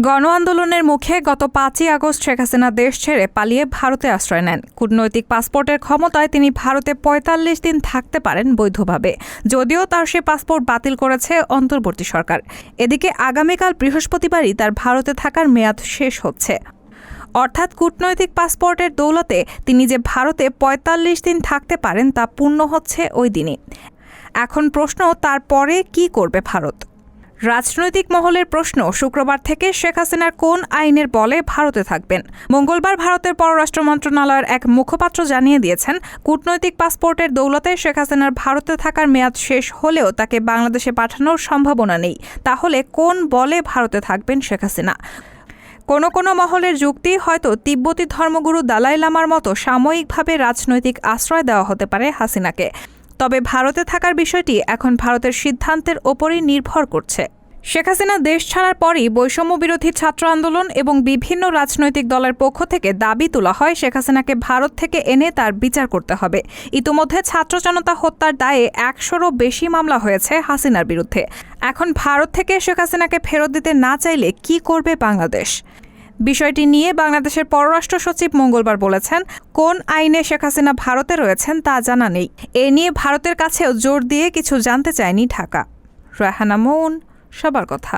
গণ আন্দোলনের মুখে গত ৫ই আগস্ট শেখ হাসিনা দেশ ছেড়ে পালিয়ে ভারতে আশ্রয় নেন। কূটনৈতিক পাসপোর্টের ক্ষমতায় তিনি ভারতে ৪৫ দিন থাকতে পারেন বৈধভাবে, যদিও তার সে পাসপোর্ট বাতিল করেছে অন্তর্বর্তী সরকার। এদিকে আগামীকাল বৃহস্পতিবারই তার ভারতে থাকার মেয়াদ শেষ হচ্ছে। অর্থাৎ কূটনৈতিক পাসপোর্টের দৌলতে তিনি যে ভারতে ৪৫ দিন থাকতে পারেন তা পূর্ণ হচ্ছে ওই দিনই। এখন প্রশ্ন, তারপরে কি করবে ভারত? রাজনৈতিক মহলের প্রশ্ন, শুক্রবার থেকে শেখ হাসিনার কোন আইনের বলে ভারতে থাকবেন। মঙ্গলবার ভারতের পররাষ্ট্র মন্ত্রণালয়ের এক মুখপাত্র জানিয়ে দিয়েছেন, কূটনৈতিক পাসপোর্টের দৌলতে শেখ হাসিনার ভারতে থাকার মেয়াদ শেষ হলেও তাকে বাংলাদেশে পাঠানোর সম্ভাবনা নেই। তাহলে কোন বলে ভারতে থাকবেন শেখ হাসিনা? কোনো মহলের যুক্তি, হয়তো তিব্বতী ধর্মগুরু দালাই লামার মতো সাময়িকভাবে রাজনৈতিক আশ্রয় দেওয়া হতে পারে হাসিনাকে। তবে ভারতে থাকার বিষয়টি এখন ভারতের সিদ্ধান্তের ওপরই নির্ভর করছে। শেখ হাসিনা দেশ ছাড়ার পরই বৈষম্য বিরোধী ছাত্র আন্দোলন এবং বিভিন্ন রাজনৈতিক দলের পক্ষ থেকে দাবি তোলা হয় শেখ হাসিনাকে ভারত থেকে এনে তার বিচার করতে হবে। ইতোমধ্যে ছাত্র জনতা হত্যার দায়ে ১০০রও বেশি মামলা হয়েছে হাসিনার বিরুদ্ধে। এখন ভারত থেকে শেখ হাসিনাকে ফেরত দিতে না চাইলে কি করবে বাংলাদেশ? বিষয়টি নিয়ে বাংলাদেশের পররাষ্ট্র সচিব মঙ্গলবার বলেছেন, কোন আইনে শেখ হাসিনা ভারতে রয়েছেন তা জানা নেই। এ নিয়ে ভারতের কাছেও জোর দিয়ে কিছু জানতে চায়নি ঢাকা। রায়হানা মৌন, সবার কথা।